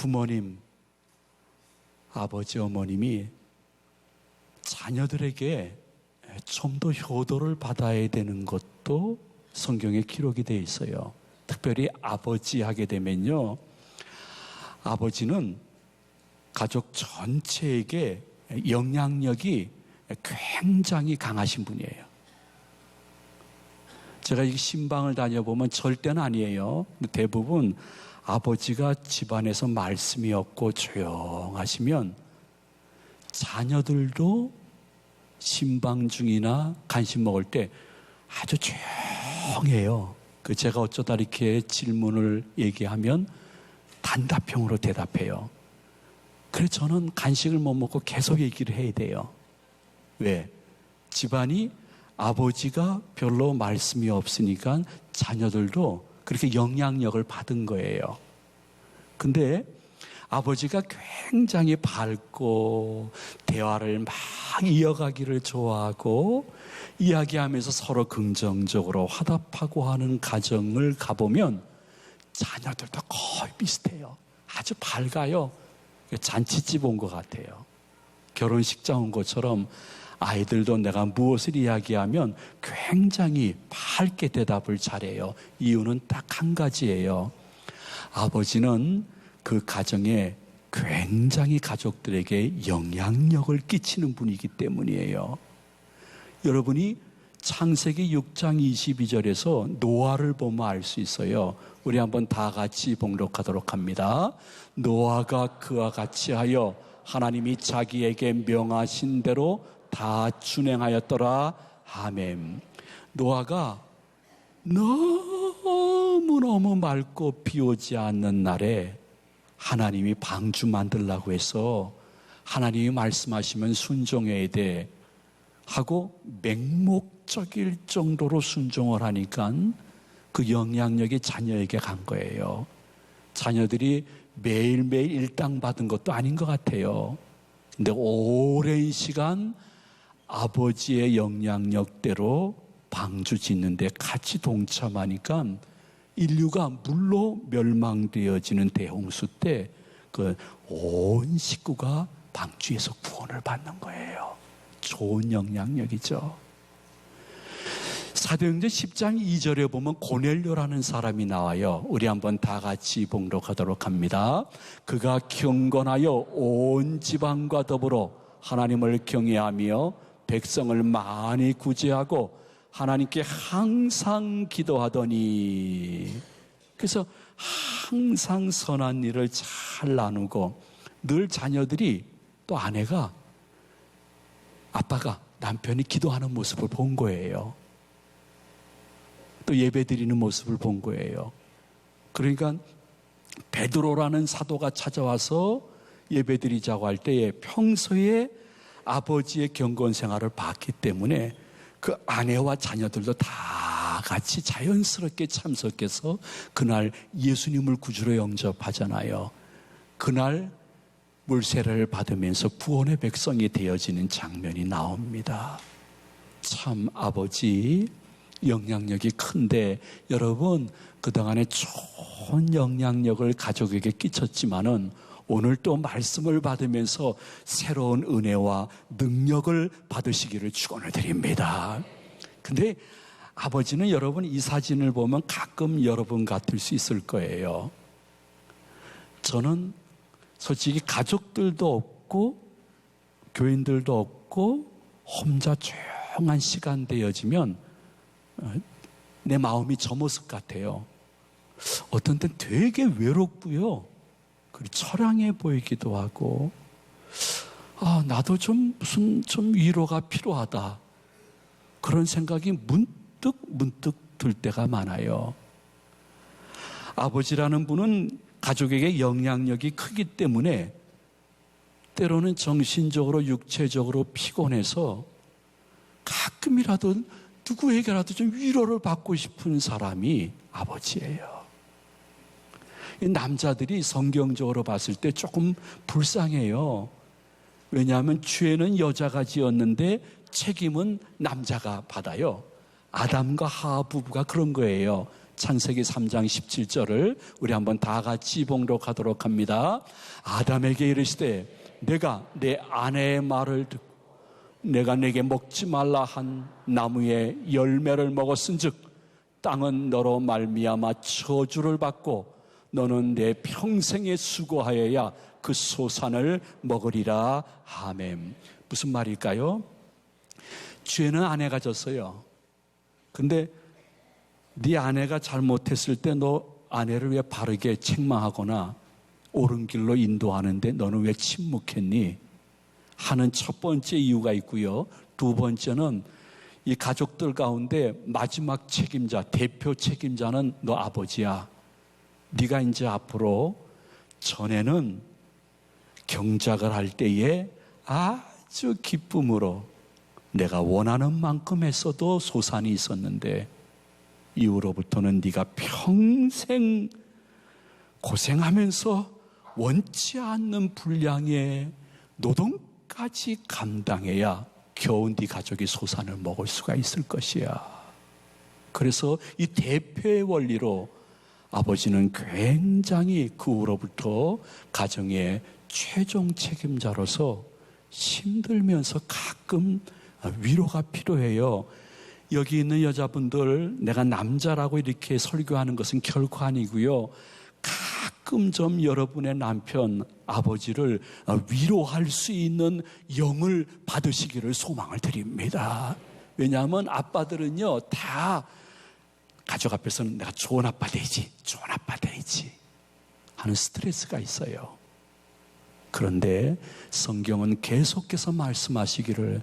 부모님, 아버지, 어머님이 자녀들에게 좀 더 효도를 받아야 되는 것도 성경에 기록이 되어 있어요. 특별히 아버지 하게 되면요, 아버지는 가족 전체에게 영향력이 굉장히 강하신 분이에요. 제가 이 신방을 다녀보면 절대는 아니에요. 대부분 아버지가 집안에서 말씀이 없고 조용하시면 자녀들도 신방 중이나 간식 먹을 때 아주 조용해요. 제가 어쩌다 이렇게 질문을 얘기하면 단답형으로 대답해요. 그래서 저는 간식을 못 먹고 계속 얘기를 해야 돼요. 왜? 집안이 아버지가 별로 말씀이 없으니까 자녀들도 그렇게 영향력을 받은 거예요. 근데 아버지가 굉장히 밝고 대화를 막 이어가기를 좋아하고 이야기하면서 서로 긍정적으로 화답하고 하는 가정을 가보면 자녀들도 거의 비슷해요. 아주 밝아요. 잔치집 온 것 같아요. 결혼식장 온 것처럼 아이들도 내가 무엇을 이야기하면 굉장히 밝게 대답을 잘해요. 이유는 딱 한 가지예요. 아버지는 그 가정에 굉장히 가족들에게 영향력을 끼치는 분이기 때문이에요. 여러분이 창세기 6장 22절에서 노아를 보면 알 수 있어요. 우리 한번 다 같이 봉독하도록 합니다. 노아가 그와 같이 하여 하나님이 자기에게 명하신 대로 다 준행하였더라. 아멘. 노아가 너무너무 맑고 비 오지 않는 날에 하나님이 방주 만들라고 해서 하나님이 말씀하시면 순종해야 돼 하고 맹목적일 정도로 순종을 하니까 그 영향력이 자녀에게 간 거예요. 자녀들이 매일매일 일당 받은 것도 아닌 것 같아요. 근데 오랜 시간 아버지의 영향력대로 방주 짓는데 같이 동참하니까 인류가 물로 멸망되어지는 대홍수 때 그 온 식구가 방주에서 구원을 받는 거예요. 좋은 영향력이죠. 사도행전 10장 2절에 보면 고넬료라는 사람이 나와요. 우리 한번 다 같이 봉독하도록 합니다. 그가 경건하여 온 지방과 더불어 하나님을 경외하며 백성을 많이 구제하고 하나님께 항상 기도하더니, 그래서 항상 선한 일을 잘 나누고 늘 자녀들이 또 아내가 아빠가 남편이 기도하는 모습을 본 거예요. 또 예배 드리는 모습을 본 거예요. 그러니까 베드로라는 사도가 찾아와서 예배 드리자고 할 때에 평소에 아버지의 경건 생활을 봤기 때문에 그 아내와 자녀들도 다 같이 자연스럽게 참석해서 그날 예수님을 구주로 영접하잖아요. 그날 물세례를 받으면서 구원의 백성이 되어지는 장면이 나옵니다. 참 아버지 영향력이 큰데, 여러분 그동안에 좋은 영향력을 가족에게 끼쳤지만은 오늘 또 말씀을 받으면서 새로운 은혜와 능력을 받으시기를 축원을 드립니다. 근데 아버지는 여러분 이 사진을 보면 가끔 여러분 같을 수 있을 거예요. 저는 솔직히 가족들도 없고 교인들도 없고 혼자 조용한 시간 되어지면 내 마음이 저 모습 같아요. 어떤 땐 되게 외롭고요, 그리고 처량해 보이기도 하고, 나도 좀 위로가 필요하다, 그런 생각이 문득 들 때가 많아요. 아버지라는 분은 가족에게 영향력이 크기 때문에 때로는 정신적으로 육체적으로 피곤해서 가끔이라도 누구에게라도 좀 위로를 받고 싶은 사람이 아버지예요. 남자들이 성경적으로 봤을 때 조금 불쌍해요. 왜냐하면 죄는 여자가 지었는데 책임은 남자가 받아요. 아담과 하와 부부가 그런 거예요. 창세기 3장 17절을 우리 한번 다 같이 봉독하도록 합니다. 아담에게 이르시되 내가 내 아내의 말을 듣고 내가 내게 먹지 말라 한 나무의 열매를 먹었은즉 땅은 너로 말미암아 저주를 받고 너는 내 평생에 수고하여야 그 소산을 먹으리라. 아멘. 무슨 말일까요? 죄는 아내가 졌어요. 근데 네 아내가 잘못했을 때 너 아내를 왜 바르게 책망하거나 옳은 길로 인도하는데 너는 왜 침묵했니? 하는 첫 번째 이유가 있고요. 두 번째는 이 가족들 가운데 마지막 책임자, 대표 책임자는 너 아버지야. 네가 이제 앞으로 전에는 경작을 할 때에 아주 기쁨으로 내가 원하는 만큼 했어도 소산이 있었는데 이후로부터는 네가 평생 고생하면서 원치 않는 분량의 노동까지 감당해야 겨우 네 가족이 소산을 먹을 수가 있을 것이야. 그래서 이 대표의 원리로 아버지는 굉장히 그 후로부터 가정의 최종 책임자로서 힘들면서 가끔 위로가 필요해요. 여기 있는 여자분들, 내가 남자라고 이렇게 설교하는 것은 결코 아니고요. 가끔 좀 여러분의 남편, 아버지를 위로할 수 있는 영을 받으시기를 소망을 드립니다. 왜냐하면 아빠들은요, 다 가족 앞에서는 내가 좋은 아빠 되지, 좋은 아빠 되지 하는 스트레스가 있어요. 그런데 성경은 계속해서 말씀하시기를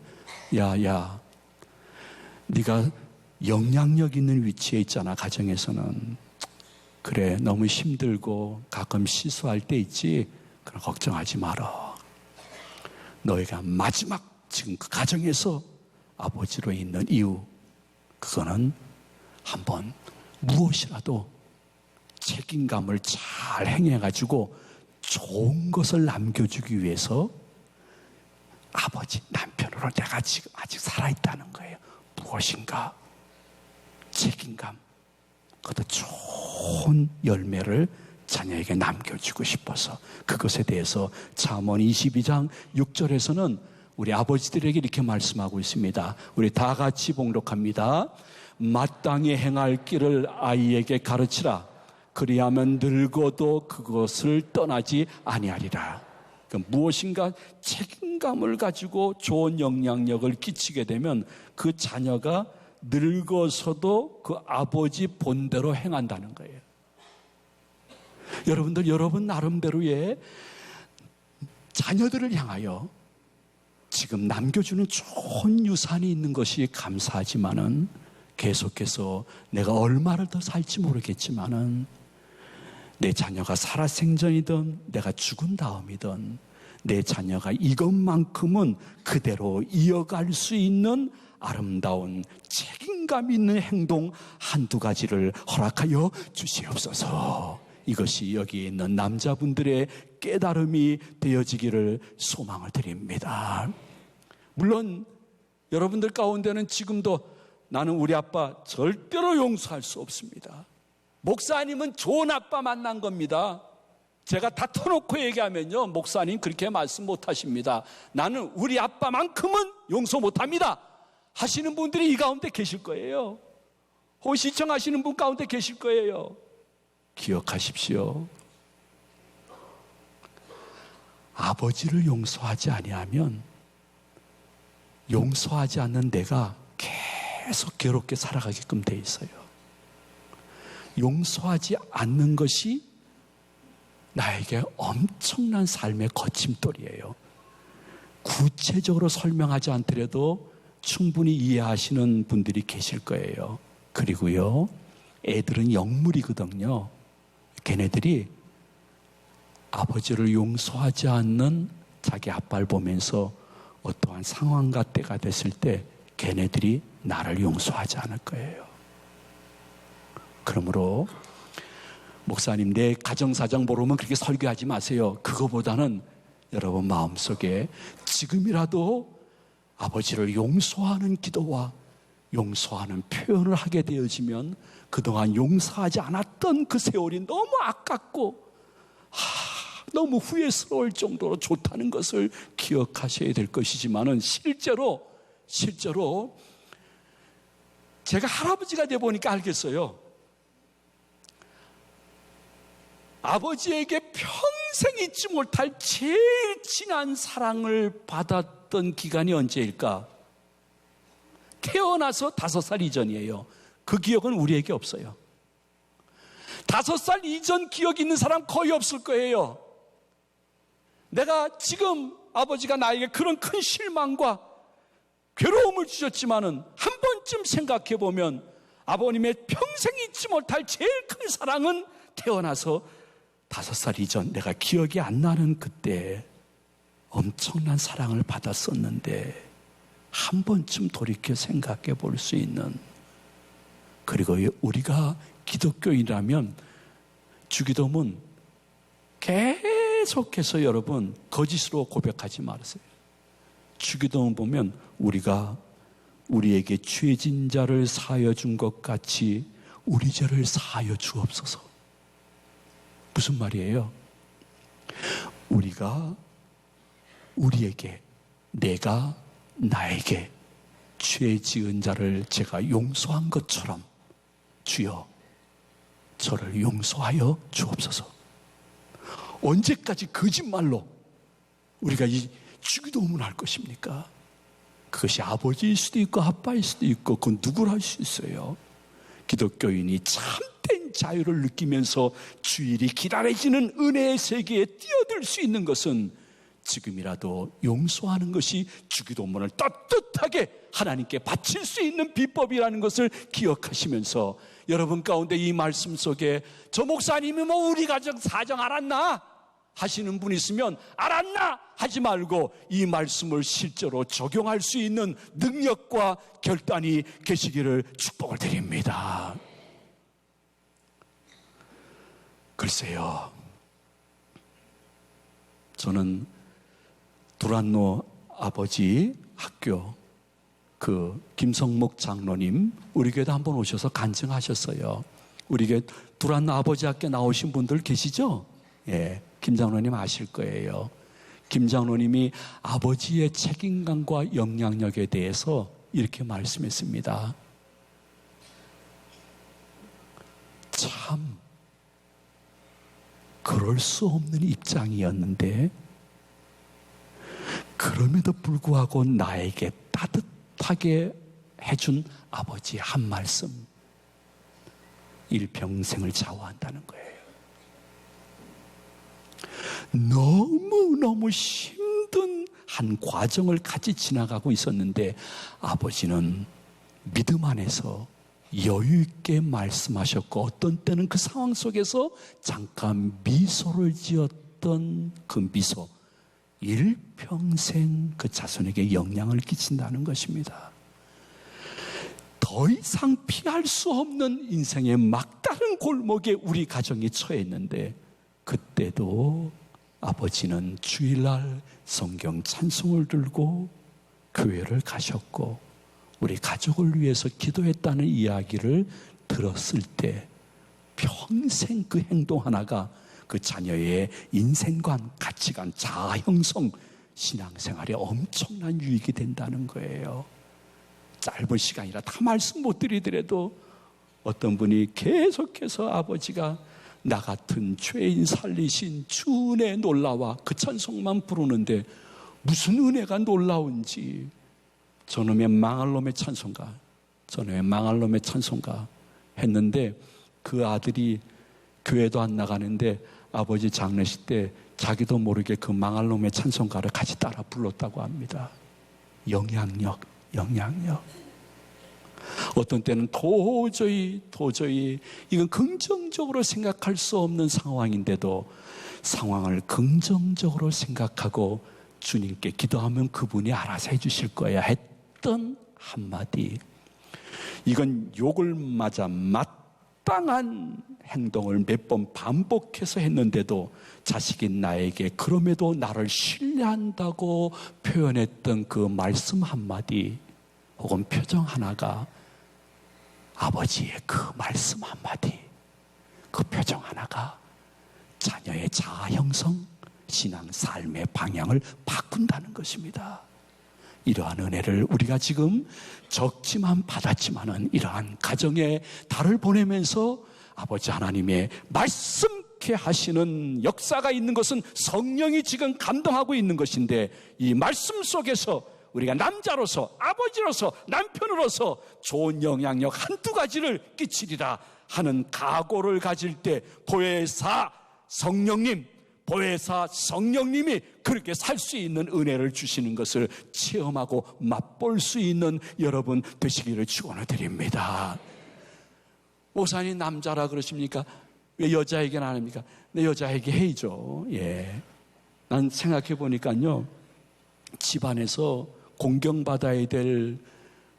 야, 네가 영향력 있는 위치에 있잖아. 가정에서는 그래, 너무 힘들고 가끔 실수할 때 있지. 그럼 걱정하지 마라. 너희가 마지막 지금 그 가정에서 아버지로 있는 이유, 그거는 한번 무엇이라도 책임감을 잘 행해가지고 좋은 것을 남겨주기 위해서 아버지, 남편으로 내가 지금 아직 살아있다는 거예요. 무엇인가 책임감, 그것도 좋은 열매를 자녀에게 남겨주고 싶어서 그것에 대해서 잠언 22장 6절에서는 우리 아버지들에게 이렇게 말씀하고 있습니다. 우리 다 같이 봉독합니다. 마땅히 행할 길을 아이에게 가르치라. 그리하면 늙어도 그것을 떠나지 아니하리라. 그러니까 무엇인가 책임감을 가지고 좋은 영향력을 끼치게 되면 그 자녀가 늙어서도 그 아버지 본대로 행한다는 거예요. 여러분들, 여러분 나름대로의 자녀들을 향하여 지금 남겨주는 좋은 유산이 있는 것이 감사하지만은 계속해서 내가 얼마를 더 살지 모르겠지만은 내 자녀가 살아생전이든 내가 죽은 다음이든 내 자녀가 이것만큼은 그대로 이어갈 수 있는 아름다운 책임감 있는 행동 한두 가지를 허락하여 주시옵소서. 이것이 여기 있는 남자분들의 깨달음이 되어지기를 소망을 드립니다. 물론 여러분들 가운데는 지금도 나는 우리 아빠 절대로 용서할 수 없습니다. 목사님은 좋은 아빠 만난 겁니다. 제가 다 터놓고 얘기하면요, 목사님 그렇게 말씀 못하십니다. 나는 우리 아빠만큼은 용서 못합니다 하시는 분들이 이 가운데 계실 거예요. 혹은 시청하시는 분 가운데 계실 거예요. 기억하십시오. 아버지를 용서하지 아니하면 용서하지 않는 내가 계속 괴롭게 살아가게끔 돼 있어요. 용서하지 않는 것이 나에게 엄청난 삶의 거침돌이에요. 구체적으로 설명하지 않더라도 충분히 이해하시는 분들이 계실 거예요. 그리고요, 애들은 영물이거든요. 걔네들이 아버지를 용서하지 않는 자기 아빠를 보면서 어떠한 상황과 때가 됐을 때 걔네들이 나를 용서하지 않을 거예요. 그러므로 목사님, 내 가정사정 모르면 그렇게 설교하지 마세요. 그거보다는 여러분 마음속에 지금이라도 아버지를 용서하는 기도와 용서하는 표현을 하게 되어지면 그동안 용서하지 않았던 그 세월이 너무 아깝고 너무 후회스러울 정도로 좋다는 것을 기억하셔야 될 것이지만은 실제로 제가 할아버지가 돼 보니까 알겠어요. 아버지에게 평생 잊지 못할 제일 진한 사랑을 받았던 기간이 언제일까? 태어나서 5살 이전이에요. 그 기억은 우리에게 없어요. 5살 이전 기억 있는 사람 거의 없을 거예요. 내가 지금 아버지가 나에게 그런 큰 실망과 괴로움을 주셨지만은 한 번쯤 생각해 보면 아버님의 평생 잊지 못할 제일 큰 사랑은 태어나서 5살 이전 내가 기억이 안 나는 그때 엄청난 사랑을 받았었는데 한 번쯤 돌이켜 생각해 볼 수 있는, 그리고 우리가 기독교인이라면 주기도문 계속해서 여러분 거짓으로 고백하지 말으세요. 주기도문 보면 우리가 우리에게 죄진 자를 사하여 준 것 같이 우리 죄를 사하여 주옵소서. 무슨 말이에요? 우리가 우리에게, 내가 나에게 죄 지은 자를 제가 용서한 것처럼 주여 저를 용서하여 주옵소서. 언제까지 거짓말로 우리가 이 주기도문을 할 것입니까? 그것이 아버지일 수도 있고 아빠일 수도 있고 그건 누구를 할 수 있어요. 기독교인이 참된 자유를 느끼면서 주일이 기다려지는 은혜의 세계에 뛰어들 수 있는 것은 지금이라도 용서하는 것이 주기도문을 떳떳하게 하나님께 바칠 수 있는 비법이라는 것을 기억하시면서 여러분 가운데 이 말씀 속에 저 목사님이 뭐 우리 가정 사정 알았나? 하시는 분 있으면 알았나? 하지 말고 이 말씀을 실제로 적용할 수 있는 능력과 결단이 계시기를 축복을 드립니다. 글쎄요, 저는 두란노 아버지 학교 그 김성목 장로님 우리 교회도 한번 오셔서 간증하셨어요. 우리 교회 두란노 아버지 학교 나오신 분들 계시죠? 예, 김 장로님 아실 거예요. 김 장로님이 아버지의 책임감과 영향력에 대해서 이렇게 말씀했습니다. 참 그럴 수 없는 입장이었는데 그럼에도 불구하고 나에게 따뜻하게 해준 아버지의 한 말씀, 일평생을 좌우한다는 거예요. 너무너무 힘든 한 과정을 같이 지나가고 있었는데 아버지는 믿음 안에서 여유 있게 말씀하셨고 어떤 때는 그 상황 속에서 잠깐 미소를 지었던 그 미소, 일평생 그 자손에게 영향을 끼친다는 것입니다. 더 이상 피할 수 없는 인생의 막다른 골목에 우리 가정이 처해 있는데 그때도 아버지는 주일날 성경 찬송을 들고 교회를 가셨고 우리 가족을 위해서 기도했다는 이야기를 들었을 때 평생 그 행동 하나가 그 자녀의 인생관, 가치관, 자아 형성, 신앙생활에 엄청난 유익이 된다는 거예요. 짧은 시간이라 다 말씀 못 드리더라도 어떤 분이 계속해서 아버지가 나 같은 죄인 살리신 주 은혜 놀라와 그 찬송만 부르는데 무슨 은혜가 놀라운지, 저놈의 망할 놈의 찬송가, 저놈의 망할 놈의 찬송가 했는데 그 아들이 교회도 안 나가는데 아버지 장례식 때 자기도 모르게 그 망할 놈의 찬송가를 같이 따라 불렀다고 합니다. 영향력. 어떤 때는 도저히 이건 긍정적으로 생각할 수 없는 상황인데도 상황을 긍정적으로 생각하고 주님께 기도하면 그분이 알아서 해주실 거야 했던 한마디, 이건 욕을 맞아 마땅한 행동을 몇 번 반복해서 했는데도 자식인 나에게 그럼에도 나를 신뢰한다고 표현했던 그 말씀 한마디 혹은 표정 하나가 아버지의 그 말씀 한마디, 그 표정 하나가 자녀의 자아 형성, 신앙 삶의 방향을 바꾼다는 것입니다. 이러한 은혜를 우리가 지금 적지만 받았지만은 이러한 가정에 달을 보내면서 아버지 하나님의 말씀케 하시는 역사가 있는 것은 성령이 지금 감동하고 있는 것인데, 이 말씀 속에서 우리가 남자로서, 아버지로서, 남편으로서 좋은 영향력 한두 가지를 끼치리라 하는 각오를 가질 때 보혜사 성령님, 보혜사 성령님이 그렇게 살 수 있는 은혜를 주시는 것을 체험하고 맛볼 수 있는 여러분 되시기를 축원드립니다. 목사님 남자라 그러십니까? 왜 여자에게는 안 합니까? 내 여자에게 해야죠. 예. 난 생각해 보니까요, 집안에서 공경받아야 될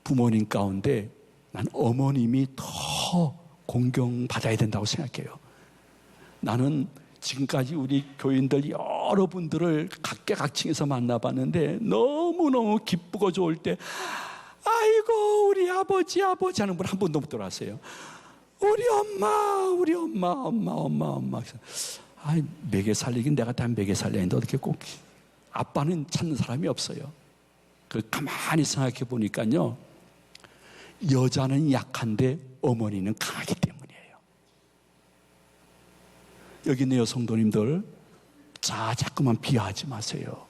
부모님 가운데 난 어머님이 더 공경받아야 된다고 생각해요. 나는 지금까지 우리 교인들 여러분들을 각계각층에서 만나봤는데 너무너무 기쁘고 좋을 때 아이고 우리 아버지 하는 분 한 번도 못 들어왔어요. 우리 엄마. 아이, 먹여 살리긴 내가 다 먹여 살려는데 어떻게 꼭 아빠는 찾는 사람이 없어요. 그 가만히 생각해 보니까요, 여자는 약한데 어머니는 강하기 때문이에요. 여기 있는 여성도님들, 자꾸만 비하하지 마세요.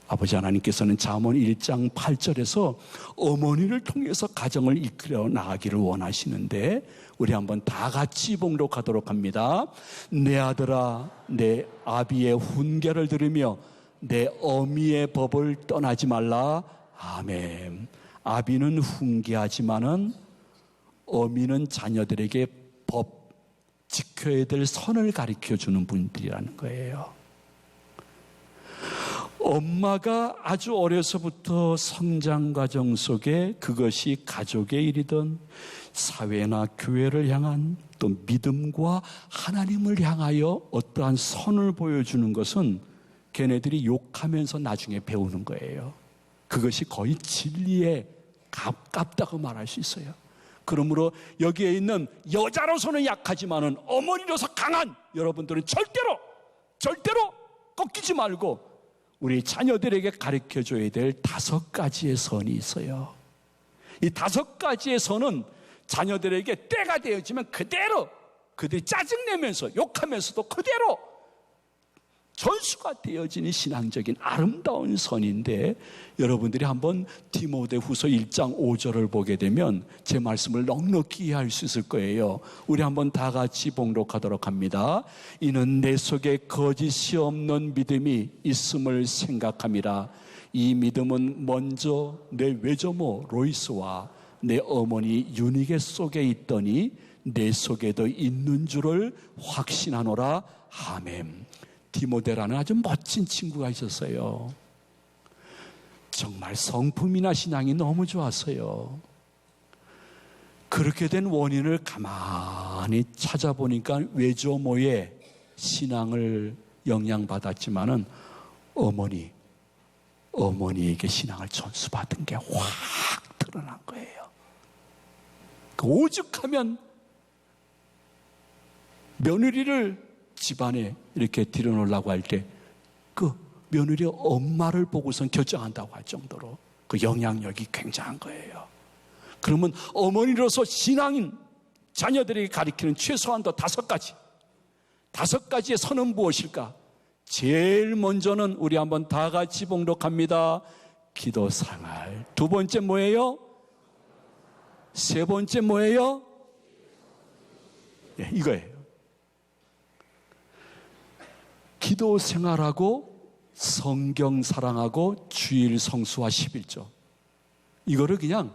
아버지 하나님께서는 잠언 1장 8절에서 어머니를 통해서 가정을 이끌어 나가기를 원하시는데, 우리 한번 다 같이 봉독하도록 합니다. 내 아들아, 내 아비의 훈계를 들으며 내 어미의 법을 떠나지 말라. 아멘. 아비는 훈계하지만은 어미는 자녀들에게 법, 지켜야 될 선을 가르쳐 주는 분들이라는 거예요. 엄마가 아주 어려서부터 성장 과정 속에 그것이 가족의 일이든 사회나 교회를 향한 또 믿음과 하나님을 향하여 어떠한 선을 보여주는 것은 걔네들이 욕하면서 나중에 배우는 거예요. 그것이 거의 진리에 가깝다고 말할 수 있어요. 그러므로 여기에 있는 여자로서는 약하지만은 어머니로서 강한 여러분들은 절대로 꺾이지 말고 우리 자녀들에게 가르쳐줘야 될 5가지의 선이 있어요. 이 5가지의 선은 자녀들에게 때가 되어지면 그대로 그들이 짜증내면서 욕하면서도 그대로 전수가 되어지는 신앙적인 아름다운 선인데, 여러분들이 한번 디모데후서 1장 5절을 보게 되면 제 말씀을 넉넉히 이해할 수 있을 거예요. 우리 한번 다 같이 봉독하도록 합니다. 이는 내 속에 거짓이 없는 믿음이 있음을 생각함이라. 이 믿음은 먼저 내 외조모 로이스와 내 어머니 유니게 속에 있더니 내 속에도 있는 줄을 확신하노라. 아멘. 디모데라는 아주 멋진 친구가 있었어요. 정말 성품이나 신앙이 너무 좋았어요. 그렇게 된 원인을 가만히 찾아보니까 외조모의 신앙을 영향받았지만은 어머니에게 신앙을 전수받은 게 확 드러난 거예요. 오죽하면 며느리를 집안에 이렇게 들여놓으려고 할 때 그 며느리 엄마를 보고선 결정한다고 할 정도로 그 영향력이 굉장한 거예요. 그러면 어머니로서 신앙인 자녀들에게 가르치는 최소한도 5가지의 선은 무엇일까? 제일 먼저는 우리 한번 다 같이 봉독합니다. 기도 생활. 2번째 뭐예요? 3번째 뭐예요? 예, 이거예요. 기도 생활하고 성경 사랑하고 주일 성수와 11조. 이거를 그냥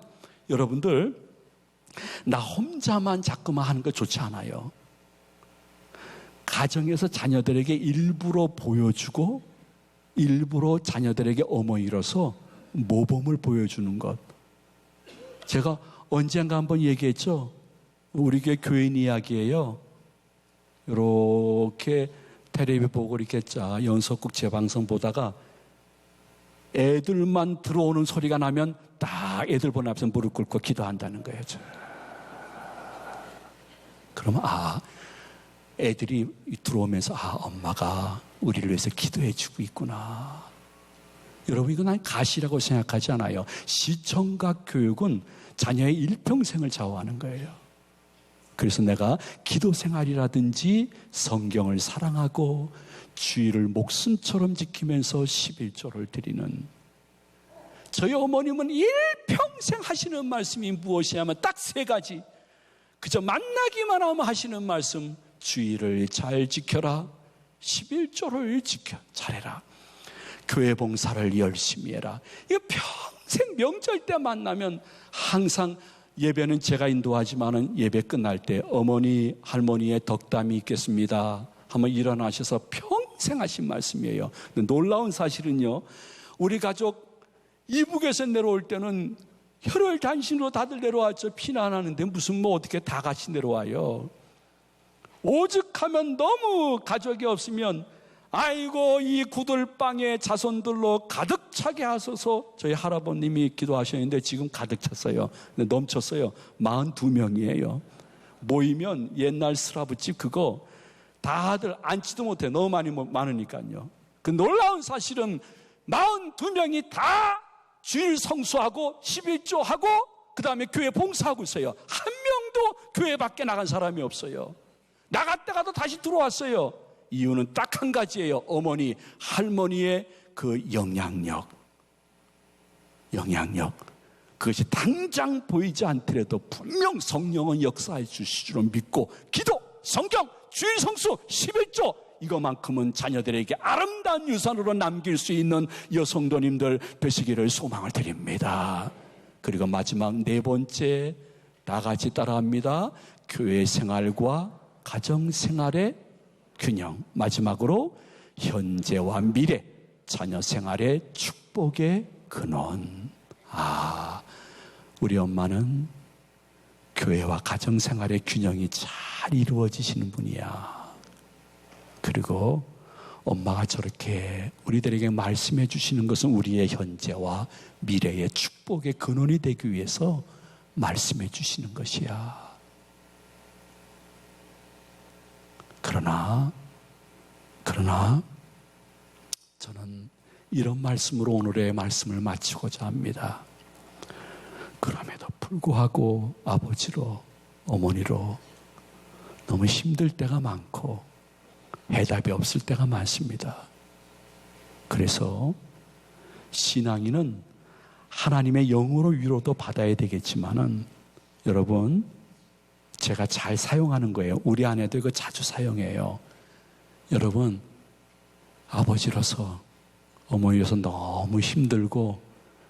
여러분들 나 혼자만 자꾸만 하는 거 좋지 않아요. 가정에서 자녀들에게 일부러 보여주고 일부러 자녀들에게 어머니로서 모범을 보여주는 것. 제가 언젠가 한번 얘기했죠. 우리 교인 이야기예요. 이렇게 텔레비 보고 이렇게 연속극 재방송 보다가 애들만 들어오는 소리가 나면 딱 애들 보는 앞에서 무릎 꿇고 기도한다는 거예요. 그러면 애들이 들어오면서 엄마가 우리를 위해서 기도해 주고 있구나. 여러분, 이건 난 가시라고 생각하지 않아요. 시청각 교육은 자녀의 일평생을 좌우하는 거예요. 그래서 내가 기도 생활이라든지 성경을 사랑하고 주의를 목숨처럼 지키면서 11조를 드리는, 저희 어머님은 일평생 하시는 말씀이 무엇이냐면 딱 3가지. 그저 만나기만 하면 하시는 말씀, 주의를 잘 지켜라, 11조를 잘해라, 교회 봉사를 열심히 해라. 이거 평생 명절 때 만나면 항상, 예배는 제가 인도하지만은 예배 끝날 때 어머니 할머니의 덕담이 있겠습니다 한번 일어나셔서 평생 하신 말씀이에요. 근데 놀라운 사실은요, 우리 가족 이북에서 내려올 때는 혈혈단신으로 다들 내려왔죠. 피난하는데 무슨 어떻게 다 같이 내려와요. 오죽하면 너무 가족이 없으면 아이고 이 구들방에 자손들로 가득 차게 하소서. 저희 할아버님이 기도하셨는데 지금 가득 찼어요. 넘쳤어요. 42명이에요. 모이면 옛날 스라브집 그거 다들 앉지도 못해. 너무 많으니까요. 그 놀라운 사실은 42명이 다 주일 성수하고 11조 하고 그 다음에 교회 봉사하고 있어요. 한 명도 교회 밖에 나간 사람이 없어요. 나갔다가도 다시 들어왔어요. 이유는 딱 한 가지예요. 어머니, 할머니의 그 영향력. 그것이 당장 보이지 않더라도 분명 성령은 역사해 주실 줄 믿고 기도, 성경, 주일 성수, 11조 이것만큼은 자녀들에게 아름다운 유산으로 남길 수 있는 여성도님들 되시기를 소망을 드립니다. 그리고 마지막 4번째, 다 같이 따라합니다. 교회 생활과 가정 생활의 균형. 마지막으로 현재와 미래, 자녀 생활의 축복의 근원. 우리 엄마는 교회와 가정 생활의 균형이 잘 이루어지시는 분이야. 그리고 엄마가 저렇게 우리들에게 말씀해 주시는 것은 우리의 현재와 미래의 축복의 근원이 되기 위해서 말씀해 주시는 것이야. 그러나 저는 이런 말씀으로 오늘의 말씀을 마치고자 합니다. 그럼에도 불구하고 아버지로, 어머니로 너무 힘들 때가 많고 해답이 없을 때가 많습니다. 그래서 신앙인은 하나님의 영으로 위로도 받아야 되겠지만은, 여러분, 제가 잘 사용하는 거예요. 우리 아내도 이거 자주 사용해요. 여러분, 아버지로서, 어머니로서 너무 힘들고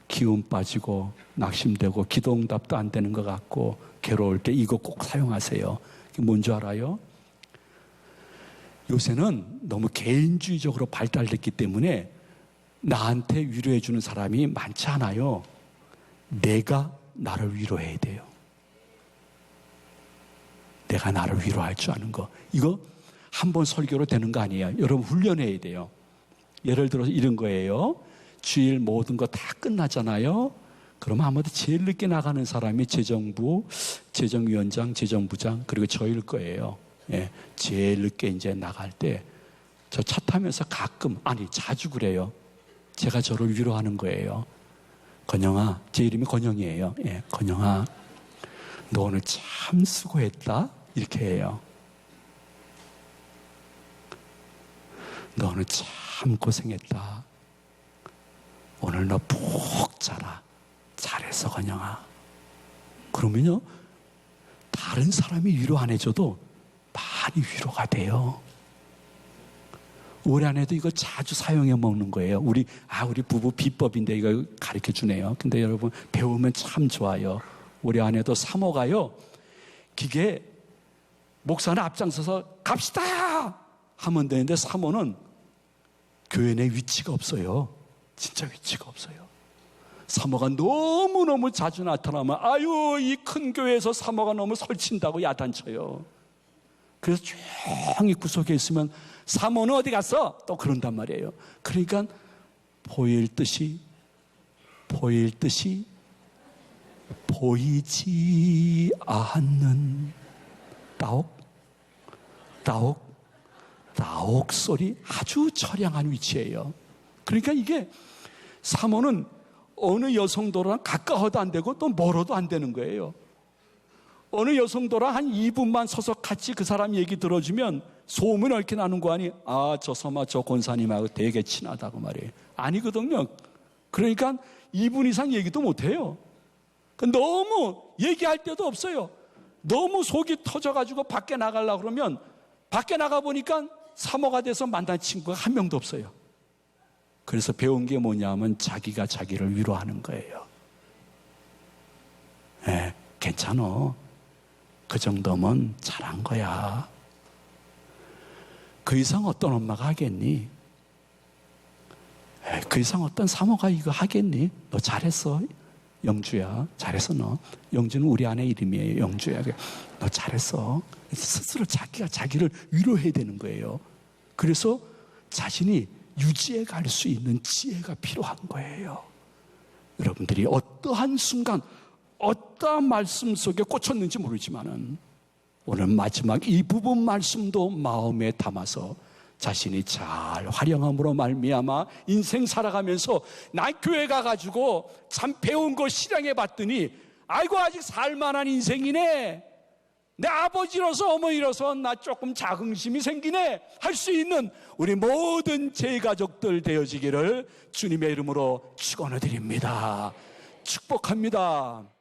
기운 빠지고 낙심되고 기도응답도 안 되는 것 같고 괴로울 때 이거 꼭 사용하세요. 뭔지 알아요? 요새는 너무 개인주의적으로 발달됐기 때문에 나한테 위로해 주는 사람이 많지 않아요. 내가 나를 위로해야 돼요. 내가 나를 위로할 줄 아는 거. 이거 한 번 설교로 되는 거 아니에요. 여러분 훈련해야 돼요. 예를 들어서 이런 거예요. 주일 모든 거 다 끝나잖아요. 그러면 아무래도 제일 늦게 나가는 사람이 재정부, 재정위원장, 재정부장, 그리고 저일 거예요. 예, 제일 늦게 이제 나갈 때 저 차 타면서 가끔, 아니 자주 그래요. 제가 저를 위로하는 거예요. 건영아, 제 이름이 건영이에요. 예, 건영아, 너 오늘 참 수고했다. 이렇게 해요. 너 오늘 참 고생했다. 오늘 너 푹 자라. 잘했어, 건영아. 그러면요, 다른 사람이 위로 안 해줘도 많이 위로가 돼요. 우리 아내도 이거 자주 사용해 먹는 거예요. 우리 부부 비법인데 이거 가르쳐 주네요. 근데 여러분, 배우면 참 좋아요. 우리 아내도 사모가요, 기계 목사는 앞장서서 갑시다 하면 되는데 사모는 교회 내 위치가 없어요. 진짜 위치가 없어요. 사모가 너무너무 자주 나타나면 이 큰 교회에서 사모가 너무 설친다고 야단쳐요. 그래서 조용히 구석에 있으면 사모는 어디 갔어? 또 그런단 말이에요. 그러니까 보일 듯이 보이지 않는 따옥 따옥 소리 아주 처량한 위치예요. 그러니까 이게 사모는 어느 여성도랑 가까워도 안 되고 또 멀어도 안 되는 거예요. 어느 여성도랑 한 2분만 서서 같이 그 사람 얘기 들어주면 소문이 이렇게 나는 거 아니? 아, 저 서마 저 권사님하고 되게 친하다고 말이에요. 아니거든요. 그러니까 2분 이상 얘기도 못해요. 너무 얘기할 데도 없어요. 너무 속이 터져가지고 밖에 나가려고 그러면 밖에 나가보니까 사모가 돼서 만난 친구가 한 명도 없어요. 그래서 배운 게 뭐냐면 자기가 자기를 위로하는 거예요. 네, 괜찮아. 그 정도면 잘한 거야. 그 이상 어떤 엄마가 하겠니? 그 이상 어떤 사모가 이거 하겠니? 너 잘했어. 영주야, 잘했어 너. 영주는 우리 아내 이름이에요. 영주야, 너 잘했어. 스스로 자기가 자기를 위로해야 되는 거예요. 그래서 자신이 유지해 갈 수 있는 지혜가 필요한 거예요. 여러분들이 어떠한 순간 어떠한 말씀 속에 꽂혔는지 모르지만은 오늘 마지막 이 부분 말씀도 마음에 담아서 자신이 잘 활용함으로 말미암아 인생 살아가면서 난 교회 가가지고 참 배운 거 실행해 봤더니 아이고 아직 살만한 인생이네. 내 아버지로서 어머니로서 나 조금 자긍심이 생기네 할 수 있는 우리 모든 제가족들 되어지기를 주님의 이름으로 축원해 드립니다. 축복합니다.